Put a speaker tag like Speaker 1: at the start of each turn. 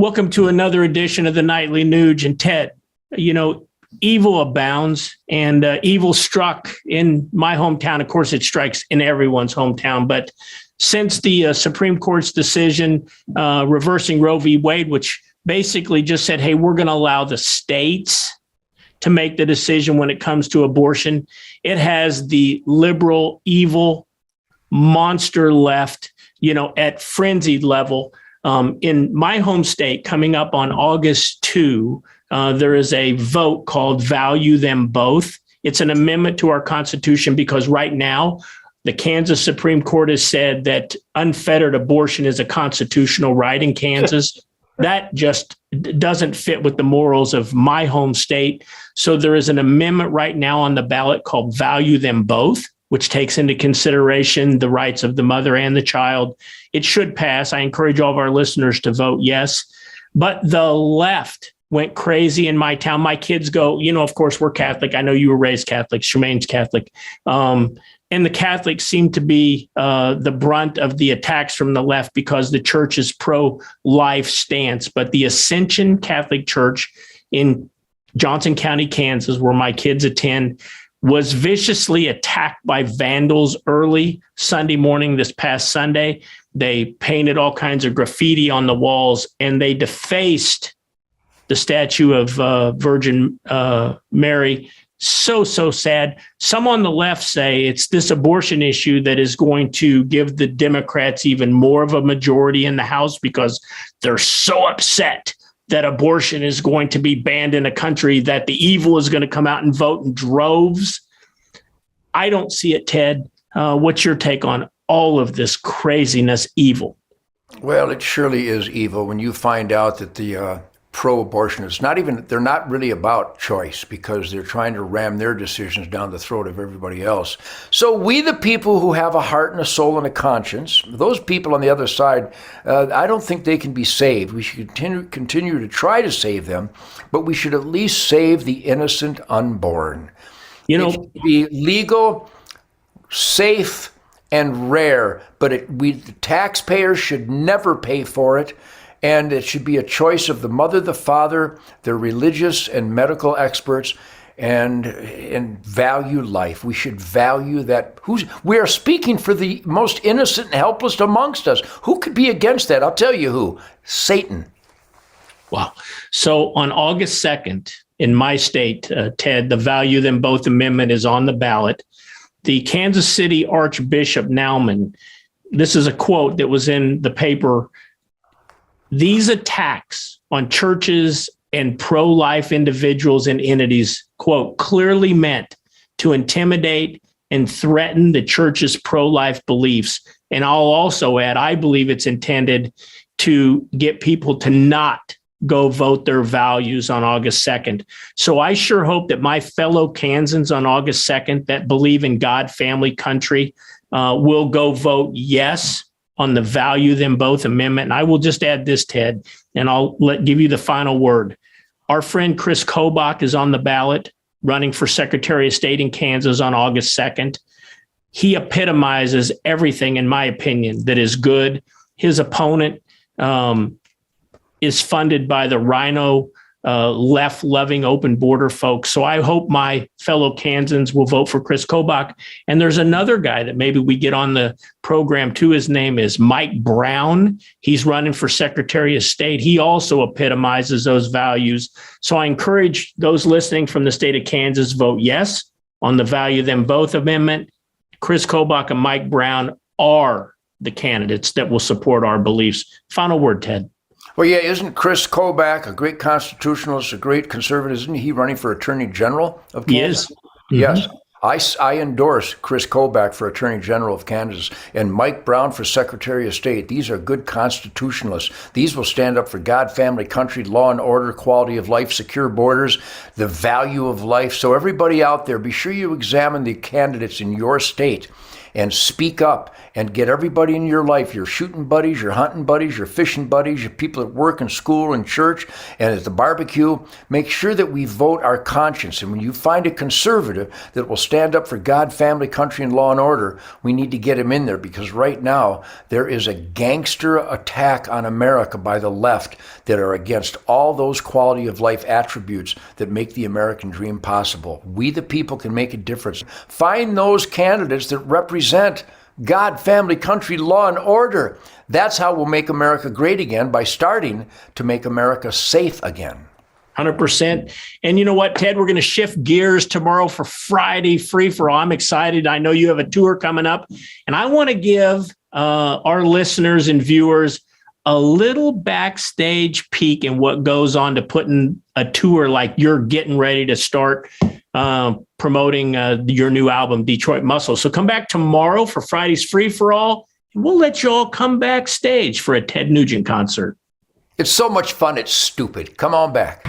Speaker 1: Welcome to another edition of the Nightly Nuge. And Ted, evil abounds, and evil struck in my hometown. Of course, it strikes in everyone's hometown. But since the Supreme Court's decision reversing Roe v. Wade, which basically just said, hey, we're going to allow the states to make the decision when it comes to abortion, it has the liberal, evil, monster left, at frenzied level. In my home state, coming up on August 2, there is a vote called Value Them Both. It's an amendment to our Constitution because right now, the Kansas Supreme Court has said that unfettered abortion is a constitutional right in Kansas. That just doesn't fit with the morals of my home state. So there is an amendment right now on the ballot called Value Them Both, which takes into consideration the rights of the mother and the child. It should pass. I encourage all of our listeners to vote yes. But the left went crazy in my town. My kids go, of course, we're Catholic. I know you were raised Catholic. Charmaine's Catholic. And the Catholics seem to be the brunt of the attacks from the left because the church's pro-life stance. But the Ascension Catholic Church in Johnson County, Kansas, where my kids attend, was viciously attacked by vandals early Sunday morning this past Sunday. They painted all kinds of graffiti on the walls, and they defaced the statue of Virgin Mary. So sad. Some on the left say it's this abortion issue that is going to give the Democrats even more of a majority in the House because they're so upset that abortion is going to be banned in a country that the evil is going to come out and vote in droves. I don't see it, Ted. What's your take on all of this craziness, evil?
Speaker 2: Well, it surely is evil when you find out that the pro-abortionists, they're not really about choice because they're trying to ram their decisions down the throat of everybody else. So we, the people who have a heart and a soul and a conscience, those people on the other side, I don't think they can be saved. We should continue to try to save them, but we should at least save the innocent unborn. It should be legal, safe, and rare, but the taxpayers should never pay for it. And it should be a choice of the mother, the father, the religious and medical experts, and value life. We should value that. We are speaking for the most innocent and helpless amongst us. Who could be against that? I'll tell you who. Satan.
Speaker 1: Wow. So on August 2nd, in my state, Ted, the Value Them Both amendment is on the ballot. The Kansas City Archbishop Naumann, this is a quote that was in the paper. These attacks on churches and pro-life individuals and entities, quote, clearly meant to intimidate and threaten the church's pro-life beliefs. And I'll also add, I believe it's intended to get people to not go vote their values on August 2nd. So I sure hope that my fellow Kansans on August 2nd that believe in God, family, country, will go vote yes on the Value Them Both amendment. And I will just add this, Ted, and I'll give you the final word. Our friend Chris Kobach is on the ballot running for Secretary of State in Kansas on August 2nd. He epitomizes everything, in my opinion, that is good. His opponent is funded by the Rhino left-loving open border folks. So I hope my fellow Kansans will vote for Chris Kobach. And there's another guy that maybe we get on the program too. His name is Mike Brown. He's running for Secretary of State. He also epitomizes those values. So I encourage those listening from the state of Kansas, vote yes on the Value Them Both amendment. Chris Kobach and Mike Brown are the candidates that will support our beliefs. Final word, Ted.
Speaker 2: Well, yeah, isn't Chris Kobach a great constitutionalist, a great conservative? Isn't he running for Attorney General of Kansas?
Speaker 1: He is.
Speaker 2: Mm-hmm. Yes. I endorse Chris Kobach for Attorney General of Kansas and Mike Brown for Secretary of State. These are good constitutionalists. These will stand up for God, family, country, law and order, quality of life, secure borders, the value of life. So everybody out there, be sure you examine the candidates in your state and speak up and get everybody in your life, your shooting buddies, your hunting buddies, your fishing buddies, your people at work and school and church and at the barbecue. Make sure that we vote our conscience. And when you find a conservative that will stand up for God, family, country, and law and order, we need to get him in there, because right now there is a gangster attack on America by the left that are against all those quality of life attributes that make the American dream possible. We the people can make a difference. Find those candidates that represent God, family, country, law, and order. That's how we'll make America great again, by starting to make America safe again.
Speaker 1: 100%. And you know what, Ted, we're going to shift gears tomorrow for Friday Free for All. I'm excited. I know you have a tour coming up, and I want to give our listeners and viewers a little backstage peek in what goes on to putting a tour like you're getting ready to start promoting your new album, Detroit Muscle. So come back tomorrow for Friday's Free for All, and we'll let you all come backstage for a Ted Nugent concert.
Speaker 2: It's so much fun, it's stupid. Come on back.